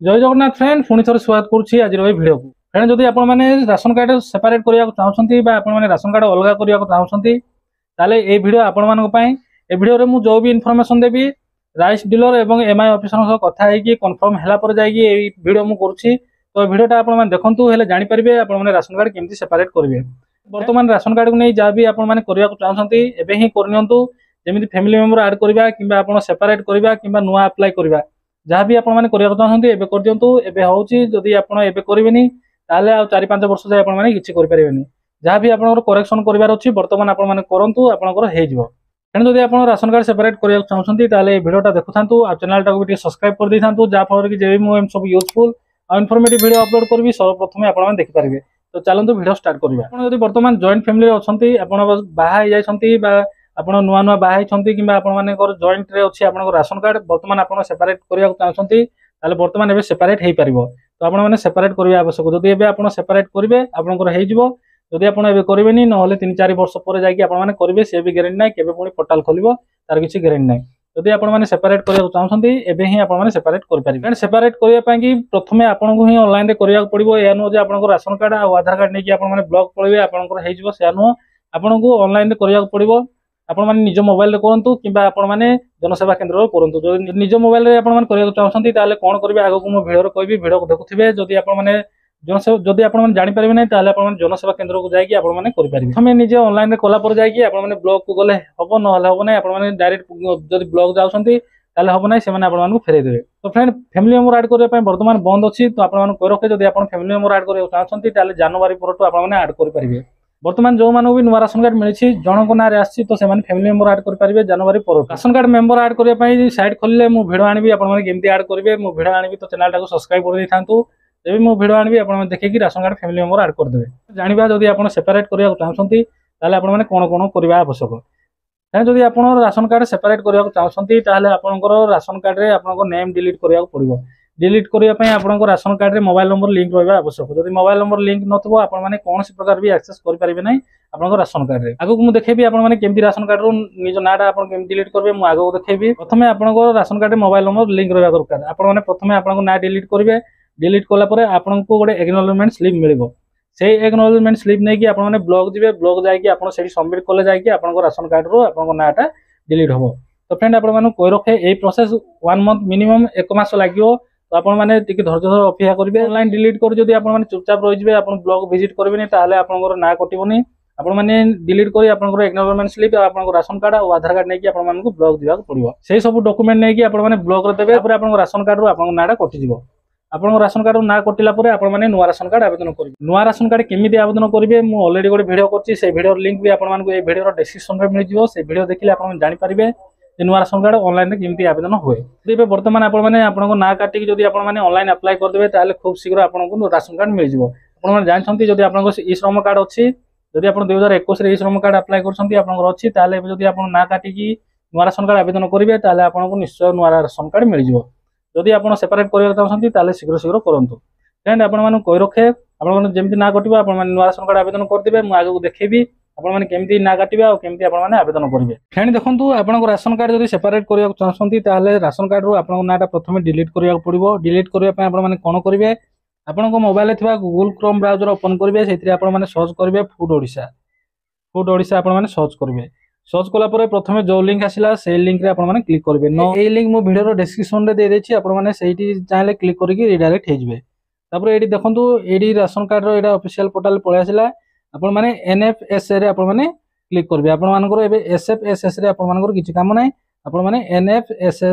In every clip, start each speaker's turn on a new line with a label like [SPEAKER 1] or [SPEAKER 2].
[SPEAKER 1] जय जगन्नाथ फ्रेंड पुणी थे स्वागत करुच्ची आज भिडियो को फ्रेंड जदि आपने राशन कार्ड सेपरेट करने चाहते राशन कार्ड अलग करने चाहते ये भिडियो आपण ए भिडियो में जो भी इनफॉरमेशन देवी राइस डीलर एवं एमआई ऑफिसर कथा है कन्फर्म है जाइए भिडियो मुझे करुच्ची तो भिडियोटा आप देखूँ हेल्ले जानीपारे आप राशन कार्ड केमती सेपरेट करेंगे बर्तमान राशन कार्ड को नहीं जहाँ भी आपने चाहते एवं ही करनी जमी फैमिली मेंबर ऐड करवा कि सेपरेट करवा कि नुआ अप्लाई करवा जहाँ भी आपने चाहते एवं कर दिंतु एवं होची जदि आपड़ एवं करेंगे ताले आ 4-5 वर्ष जाए आपने किसी करेंगे जहाँ भी आप करेक्शन करार अच्छी बर्तमान आपने करूँ आपंकर हो तेणु जब आप राशन कार्ड सेपरेट करने चाहते भिडियोटा देखु था चैनल टाक भी सब्सक्राइब कर दी था जहाँफल कि जब मुझे सब यूजफुल और इनफॉर्मेटिव वीडियो अपलोड करी सर्वप्रथम आप देखिपारे तो चलते वीडियो स्टार्ट करवा आप बर्तमान जॉइंट फैमिली अच्छा आप बाहर आप नुआ नुआ बाहर कि जॉइंट रे अच्छी आप राशन कार्ड बर्तमान आप सेपरेट करने चाहते बर्तमान एवं सेपरेट हो पार तो आपने सेपरेट करने आवश्यक जदि एवं आप सेपरेट करेंगे आपंकर जदि आप करेंगे ना 3-4 वर्ष पर जाने करेंगे सी भी ग्यारंटी ना कि पुणी पोर्टाल खोल तार किसी ग्यारंटी ना जदि आपने सेपरेट करने चाहते एवं ही आपने सेपरेट करेंगे सेपरेट करने प्रथम आपको ही ऑनलाइन करा पड़ो या नुह जो आप राशन कार्ड और आधार कार्ड नहीं आपने ब्लॉक पड़े आपंकर से नुह आपको ऑनलाइन करा पड़ो आपण निज मोबाइल करूँ कि जनसेवा केन्द्र करूँ जो निज मोबाइल चाहते कौन करेंगे आगे को भिडियो कहि भिडियो देखुए जदि आपने जदि आप जानीपारे ना जनसेवा केन्द्र को जाकि करेंगे हमें निजे ऑनलाइन कलापर जाकि ब्लॉक को गले हम ना हम ना आप डायरेक्ट जब ब्लॉक जाऊँगी हम ना से फेरदेवे तो फ्रेंड फैमिली मेंबर ऐड करने बर्तमान बंद अच्छी तो आपको रखे जब आप फैमिली मेंबर ऐड करना चाहते जनवरी पर आपने ऐड करेंगे बर्तमान जो मानू भी नुआ राशन कार्ड मिली जनक ना आसी तो फैमिली मेंबर ऐड करेंगे जनवरी पर राशन कार्ड मेंबर ऐड करने साइट खोलिले मु भिडियो आनी आपमती ऐड करेंगे मु भिडियो आनी तो चैनल टाक सब्सक्राइब कर था जब मु भिडियो आनी आप देखिए ration card family member add करदे जाना जदि आप सेपरेट करने चाहते आपने कौन कौन करवा आवश्यक जदि आप राशन कार्ड सेपरेट करने चाहते आपंकर राशन कार्ड में आप नेम डिलीट करा पड़ो डिलीट करने आपको राशन कार्ड में मोबाइल नंबर लिंक रहा आवश्यक जब मोबाइल नंबर लिंक नथिबो आपने कौन प्रकार भी एक्सेस करेंगे ना आपको राशन कार्ड में आगे मुझे देखेबी आपने केमती राशन कार्ड रू निज नाटा आप डिलीट करेंगे मुझे आगे देखेबी प्रथम आपको राशन कार्ड में मोबाइल नंबर लिंक रहा दरकार आपने प्रथम आपको ना डिलीट करेंगे डिलीट कलापर आपको गोटे एक्नॉलेजमेंट स्लिप मिल से एक्नॉलेजमेंट स्लिप नहीं कि आपने ब्लॉक जी ब्लॉक जाकि सबमिट कले जाकि आपको राशन कार्ड रू आपको नाटा डिलीट हम तो फ्रेंड आपको कही रखे ये प्रोसेस 1 मंथ मिनिमम 1 मास लगे तो आपने धैर्य धर अपेक्षा करेंगे ऑनलाइन डिलीट कर जब आप चुपचाप रही आप ब्लॉक विजिट करेंगे आपंकर ना कटोनी आपने डिलीट कर एक्नॉलेजमेंट स्लिप आपको राशन कार्ड और आधार कार्ड नहीं आपको ब्लॉक जावाक पड़ो से सब डॉक्यूमेंट नहीं आपने ब्लॉक देवे आप राशन कार्ड रू आप नाटा कटिज आपको राशन कार्ड ना कटिला आपने नुआ राशन कार्ड आवेदन करेंगे नुआ राशन कार्ड केमी आवेदन करेंगे मुझे अलरेडी गोटे भिडियो कर भिडियो लिंक भी आपको ये भिडियो डिस्क्रिप्शन में मिल जाए से भिडियो देखिए आप जानीपारे नुआ राशन कार्ड ऑनलाइन केमती आवेदन हुए जब बर्तमान आपको ना काटिक जब आपने ऑनलाइन अप्लाई करदे खूब शीघ्र आपको राशन कार्ड मिल जाए आप जानते जब आपको ई श्रम कार्ड अच्छी जब आप 2021 ई श्रम कार्ड अप्लाई अच्छी जब आप ना काटिकी नुआ राशन कार्ड आवेदन करेंगे आपको निश्चय नुआ राशन कार्ड मिल जाए जदि आप सेपरेट करने चाहते शीघ्र शीघ्र करूँ फ्रेंड आपको कही रखे आपमती ना कटो आप नुआ राशन कार्ड आवेदन करदे मुझे आगे देखेबी आपने केमती ना काटिबा और केमती आपने आवेदन करेंगे फ्रेंड देखो आपको राशन कार्ड जब सेपरेट करने चाहते राशन कार्ड रू आपको नाटा प्रथम डिलीट करा पड़ो डिलीट करने आपने कौन करेंगे आपको मोबाइल थी गूगल क्रोम ब्राउजर ओपन करेंगे से आपने सर्च करेंगे फूड ओडिशा आपने सर्च करेंगे सर्च कलापर प्रथम जो लिंक आसला से लिंक रे आपने क्लिक करेंगे न ये लिंक मो वीडियो डिस्क्रिप्शन में दे देछि आपने सही चाहे क्लिक करके रिडायरेक्ट हो ये देखो ये राशन कार्ड रो एटा ऑफिशियल पोर्टल पळै आसला आपण माने एनएफएसए रे आपण माने क्लिक करबे आपण मानकर एबे एसएफएसएस रे आपण मानकर किछि काम नै आपण माने एनएफएसए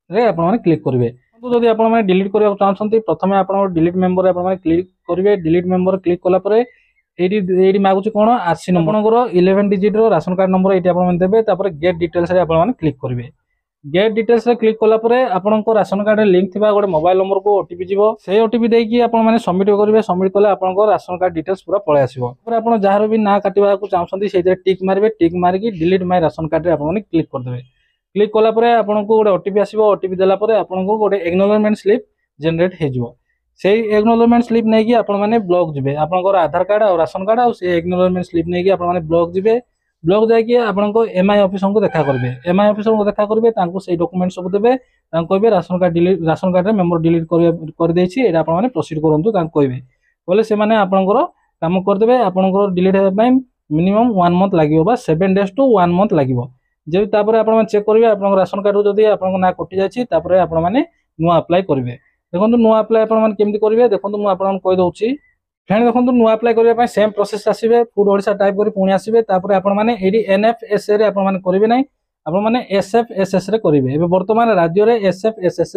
[SPEAKER 1] रे आपण माने क्लिक करबे तो जदि आपण माने डिलीट करबा चाहछंती प्रथमे आपण डिलीट मेंबर आपण माने क्लिक करबे डिलीट मेंबर क्लिक कला परे एडी मागुछि कोन आसी नंबर 11 डिजिट रो राशन कार्ड नंबर एटी आपण माने देबे तापर गेट डिटेल्स रे आपण माने क्लिक करबे गेट डिटेल्स रे क्लिक कला परे आपनको राशन कार्ड लिंक थिबा गोटे मोबाइल नंबर को ओटीपी जीवो से ओटीपी देकी आपण माने सबमिट करबे सबमिट कले आपनको राशन कार्ड डिटेल्स पूरा पळे आसीबो पर आपण जहार भी ना काटिबा को चाहछंती सेते टिक मारबे टिक Marki delete my ration card रे आपण माने क्लिक कर देबे क्लिक कला परे आपनको गोटे ओटीपी आसीबो ओटीपी देला परे आपनको गोटे एक्नॉलेजमेंट स्लिप जनरेट हे जिवो से एक्नॉलेजमेंट स्लिप नहीं कि आपण माने ब्लॉक जिबे आपनकर आधार कार्ड और राशन कार्ड और से एक्नॉलेजमेंट स्लिप नहीं कि आपण माने ब्लॉक जिबे ब्लॉक जाकि आपनको एमआई ऑफिस को देखा करेंगे एमआई ऑफिस को देखा करेंगे से डॉक्यूमेंट सब देवे कहे राशन कार्ड मेम्बर डिलीट कर देछि एटा आपण माने प्रोसीड करंतु कहे बोले से माने आपनकर काम करदेवे आपनकर डिलीट होगा मिनिमम 1 मंथ लगे 7 days to 1 month लगे जब आप चेक करेंगे आप राशन कार्ड जब आप ना कटि जाए आप नुआ अप्लाई करेंगे देखो नुआ अप्लाई आपमि करेंगे देखो मुझे कहीदे फ्रेंड देखो नुआ अप्लाई करने सेम प्रोसेस आसवे फूड ओडिशा टाइप कर पुणी आसवे आपने एनएफएसए करेंगे ना आपने एसएफएसएस करेंगे बर्तमान राज्य में एसएफएसएस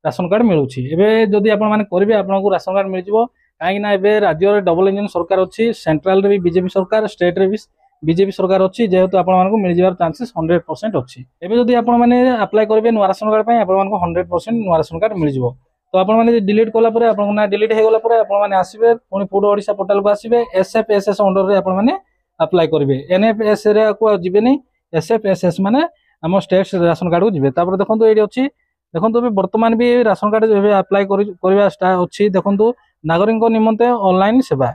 [SPEAKER 1] राशन कार्ड मिलूँ जदि आपने आपको राशन कार्ड मिल जाए कहीं राज्य में डबल इंजन सरकार अच्छी सेंट्रल भी बीजेपी सरकार स्टेट रे भी बीजेपी सरकार अच्छी जेहेतु आपको मिल जावर चांसेस 100% अच्छी एवं जदि आपने अप्लाई करेंगे नुआ राशन कार्ड आपको 100% नुआ राशन कार्ड मिल जाए तो आपने डिलीट कलापर आप डिलीट हो गला आपने आसवे पुणी फूड ओडिशा पोर्टाल को आसवे एसएफएसएस अंडर में आपने अप्लाई करेंगे एनएफएस को जीवे एसएफएसएस माने आम स्टेट राशन कार्ड को जी देखो ये अच्छी देखो बर्तमान भी राशन कार्ड अप्लाई करवा अच्छी देखो नागरिक निमंते ऑनलाइन सेवा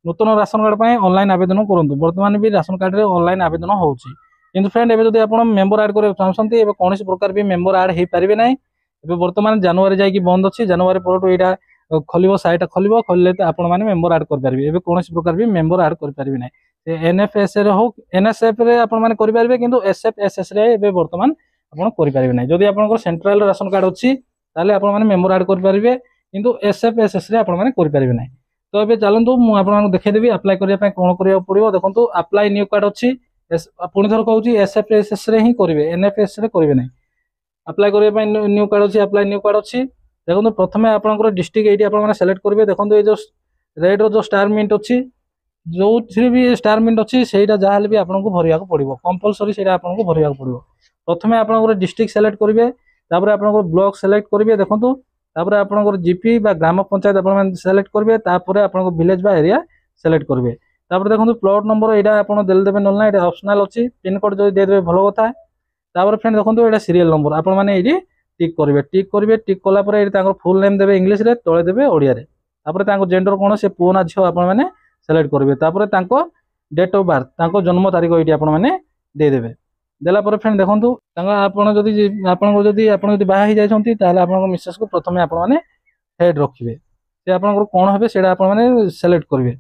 [SPEAKER 1] नूतन राशन कार्ड पर ऑनलाइन आवेदन करूँ बर्तमान भी राशन कार्ड रे ऑनलाइन आवेदन होउछि किंतु फ्रेंड एबे जदि आपण मेंबर ऐड करबा चाहछंती एबे कोनोसी प्रकार भी मेंबर ऐड हे पारिबे नै एबे वर्तमान जनवरी जाई कि बंद अछि जनवरी परटो एटा खोलिबो साइट खोलिबो खोलले त आपण माने मेंबर ऐड कर पारिबे एबे कोनोसी प्रकार भी मेंबर ऐड कर पारिबे नै एनएफएस रे हो एनएसएफ रे आपण माने करि पारिबे किंतु एसएफएसएस रे एबे वर्तमान आपण करि पारिबे नै जदि आपनकर सेंट्रल राशन कार्ड अछि ताले आपण माने मेंबर ऐड कर पारिबे किंतु एसएफएसएस रे आपण माने करि पारिबे नै तो ये चलतु मुझे देखदेवी अप्लाई करने कौन करा पड़ो देखो अप्लाई न्यू कार्ड अच्छी पुणी थर कहूँ एसएफएसएस ही करेंगे एनएफएस करेंगे ना अप्लाई करने न्यू कार्ड अच्छी अप्लाई न्यू कार्ड अच्छी देखो प्रथम आप डिस्ट्रिक्ट ये आप सेलेक्ट करेंगे देखो ये जो रेड जो स्टार मिंट अच्छी जो भी स्टार मिंट अच्छी से जहाँ भी आपको भरवा पड़ो कंपलसरी से आपको भरवा पड़ो प्रथम आप डिस्ट्रिक्ट सेलेक्ट करेंगे आप ब्लॉक सेलेक्ट करेंगे देखो तापर आपनकर जीपी बा ग्राम पंचायत आप सेलेक्ट करेंगे तापर आपन विलेज बा एरिया सेलेक्ट करेंगे तापर देखो प्लॉट नंबर यहाँ आप देदेवे ना ये ऑप्शनल अच्छी पिन कोड जो देदेवे भल कथा तापर फ्रेंड देखो ये सीरियल नंबर आप ये टिक करेंगे टिक कलापर फुल नेम देवे इंग्लीश रे तले देवे ओडिया रे तापर जेंडर कौन से पुओ ना झील आपने सेलेक्ट करेंगे तापर डेट ऑफ बर्थ जन्म तारीख ये आपने देदेवे देलापर फ्रेंड देखो आपड़ी बाहर जाती मिसेस को प्रथम आपने हेड रखिए से आप कौन हे से आपने सेलेक्ट करेंगे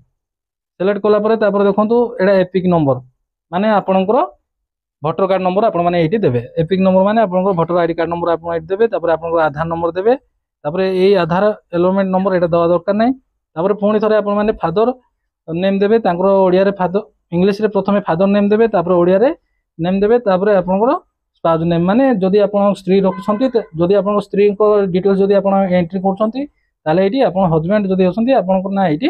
[SPEAKER 1] सेलेक्ट कलापर देखो यहाँ एपिक नंबर माने आपणकर भोटर कार्ड नंबर आपने देवे एपिक नंबर माने आपणकर भोटर आईडी कार्ड नंबर आप देवे आपन आधार नंबर देवे यही आधार एलोमेंट नंबर यहाँ दवा दरकार ना पुणी थे आपने फादर नेम देवे ओडिया रे फादर इंग्लीश रे प्रथम फादर नेम देवे ओडिया रे नेम देवे आपनकर स्पाउस नेम माने जदि आपण स्त्री रखुछंती जदि आपण स्त्री को डिटेल्स जदि आपण एंट्री करछंती ताले एटी आपण हस्बैंड जदि होछंती आपनकर ना एटी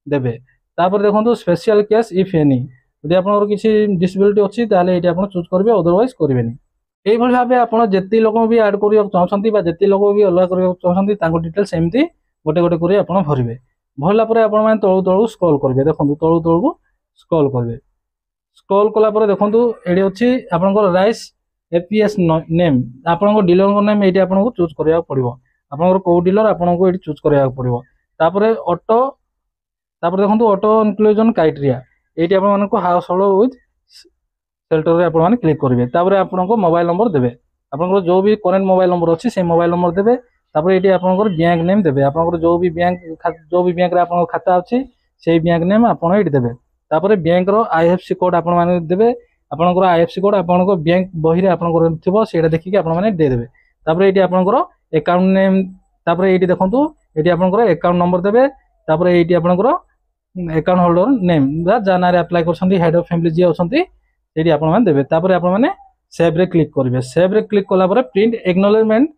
[SPEAKER 1] देबे तापर देखंतु स्पेशल केस इफ एनी जदि आपनकर किछि डिसेबिलिटी अछि ताले एटी आपण चूज करबे अदरवाइज करबेनी एई भली भाबे आपण जेति लोक भी ऐड करियो चाहछंती बा जेति लोक भी अलग करियो चाहछंती ताको डिटेल्स एमती गोटे गोटे करी आपण भरिबे भरला परे आपण माने तळु तळु स्क्रॉल करबे देखंतु तळु तळु स्क्रॉल करबे स्क्रॉल कला परे देखंतु एडी अछि आपनकर राइस एपीएस नेम आपनकर डीलर को नेम एटी आपनको चूज करिया पड़िबो आपनकर को डीलर आपनको एटी चूज करिया पड़िबो तापरे ऑटो तापर देखंतु ऑटो इंक्लूजन क्राइटेरिया एटी आपन मानको हाउस होल्ड विथ शेल्टर रे आपन माने क्लिक करिवे तापरे आपनको मोबाइल नंबर देबे आपनकर जो भी करंट मोबाइल नंबर अछि से मोबाइल नंबर देबे तापरे एटी आपनकर बैंक नेम देबे आपनकर जो भी बैंक रे आपन खाता अछि से बैंक नेम आपन एटी देबे तापरे बैंक रो आईएफसी कोड आपन माने देबे आपनकर आईएफसी कोड आपनकर बैंक बही रे आपनकर थिबो सेटा देखि आपन माने दे देबे तापरे एटी आपनकर अकाउंट नेम तापरे एटी देखंतु एटी आपनकर अकाउंट नंबर देबे तापरे एटी आपनकर अकाउंट होल्डर नेम बा जाना रे अप्लाई करछंती हेड ऑफ फैमिली जे होछंती एटी आपन माने देबे तापरे आपन माने सेव रे क्लिक करिवे सेव रे क्लिक कला परे प्रिंट एक्नॉलेजमेंट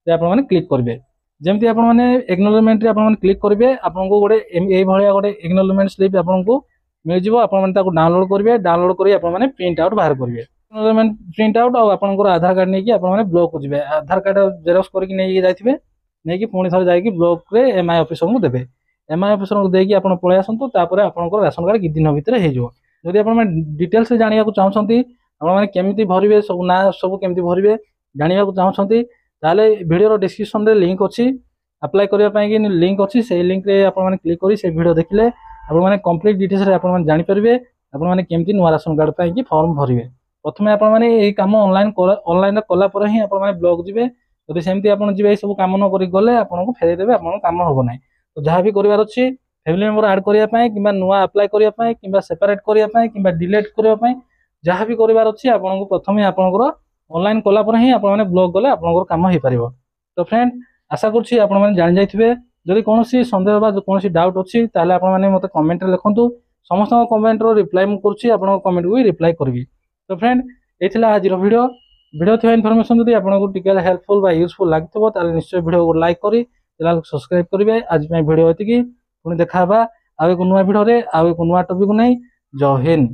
[SPEAKER 1] रे आपन माने क्लिक करिवे जेमति आपन माने एक्नॉलेजमेंट रे आपन माने क्लिक करिवे आपनको गोटे एई भलिया गोटे एक्नॉलेजमेंट स्लिप आपनको मिल जिवो आपन माने ताको डाउनलोड करिवे डाउनलोड करी आपन माने प्रिंट आउट बाहर करिवे एक्नॉलेजमेंट प्रिंट आउट और आपनकर आधार कार्ड नै कि आपन माने ब्लॉक को जिवे आधार कार्ड जेरॉक्स करी नै जाइथिबे नै कि पुणी थरे जाई कि ब्लॉक रे एमआई ऑफिसर को देबे एमआई ऑफिसर को देकी आपन पळे आसंतु तापर आपनकर राशन कार्ड कि दिन भीतर हे जिवो जदि आपन माने डिटेल्स जानिया को चाहछंती आपन माने केमिति भरिवे सब ना सब केमिति भरिवे जानिया को चाहछंती ताले वीडियो रो डिस्क्रिप्शन रे लिंक अछि अप्लाई करिया पई कि लिंक अछि से लिंक रे आपन माने क्लिक करी से वीडियो देखिले आपन माने कंप्लीट डिटेल्स रे आपन माने जानि परबे ଆପଣମାନେ କେମିତି ନୂଆ ରାସନ କାର୍ଡ ପାଇଁକି ଫର୍ମ ଭରିବେ। ପ୍ରଥମେ ଆପଣମାନେ ଏହି କାମ ଅନଲାଇନରେ କଲା ପରେ ହିଁ ଆପଣମାନେ ବ୍ଲକ ଯିବେ। ଯଦି ସେମିତି ଆପଣ ଯିବେ ଏଇ ସବୁ କାମ ନ କରି ଗଲେ ଆପଣଙ୍କୁ ଫେରେଇ ଦେବେ, ଆପଣଙ୍କ କାମ ହବ ନାହିଁ। ତ ଯାହା ବି କରିବାର ଅଛି ଫ୍ୟାମିଲି ମେମ୍ବର ଆଡ୍ କରିବା ପାଇଁ କିମ୍ବା ନୂଆ ଆପ୍ଲାଏ କରିବା ପାଇଁ କିମ୍ବା ସେପାରେଟ୍ କରିବା ପାଇଁ କିମ୍ବା ଡିଲେଟ୍ କରିବା ପାଇଁ ଯାହା ବି କରିବାର ଅଛି ଆପଣଙ୍କୁ ପ୍ରଥମେ ଆପଣଙ୍କର ଅନଲାଇନ କଲା ପରେ ହିଁ ଆପଣମାନେ ବ୍ଲକ ଗଲେ ଆପଣଙ୍କର କାମ ହେଇପାରିବ। ତ ଫ୍ରେଣ୍ଡ ଆଶା କରୁଛି ଆପଣମାନେ ଜାଣି ଯାଇଥିବେ। ଯଦି କୌଣସି ସନ୍ଦେହ ବା କୌଣସି ଡାଉଟ୍ ଅଛି ତାହେଲେ ଆପଣମାନେ ମୋତେ କମେଣ୍ଟରେ ଲେଖନ୍ତୁ। ସମସ୍ତଙ୍କ କମେଣ୍ଟର ରିପ୍ଲାଏ ମୁଁ କରୁଛି, ଆପଣଙ୍କ କମେଣ୍ଟକୁ ବି ରିପ୍ଲାଏ କରିବି। ତ ଫ୍ରେଣ୍ଡ এই ଥିଲା ଆଜିର ଭିଡ଼ିଓ ଥିବା ଇନଫର୍ମେସନ୍ ଯଦି ଆପଣଙ୍କୁ ଟିକେ ହେଲ୍ପଫୁଲ୍ ବା ୟୁଜଫୁଲ୍ ଲାଗିଥିବ ତାହେଲେ ନିଶ୍ଚୟ ଭିଡ଼ିଓକୁ ଲାଇକ୍ କରି ଚ୍ୟାନେଲକୁ ସବସ୍କ୍ରାଇବ୍ କରିବେ। ଆଜି ପାଇଁ ଭିଡ଼ିଓ ଏତିକି, ପୁଣି ଦେଖା ହେବା ଆଉ ଏକ ନୂଆ ଭିଡ଼ିଓରେ ଆଉ ଏକ ନୂଆ ଟପିକ୍ ନେଇ। ଜୟ ହିନ୍ଦ।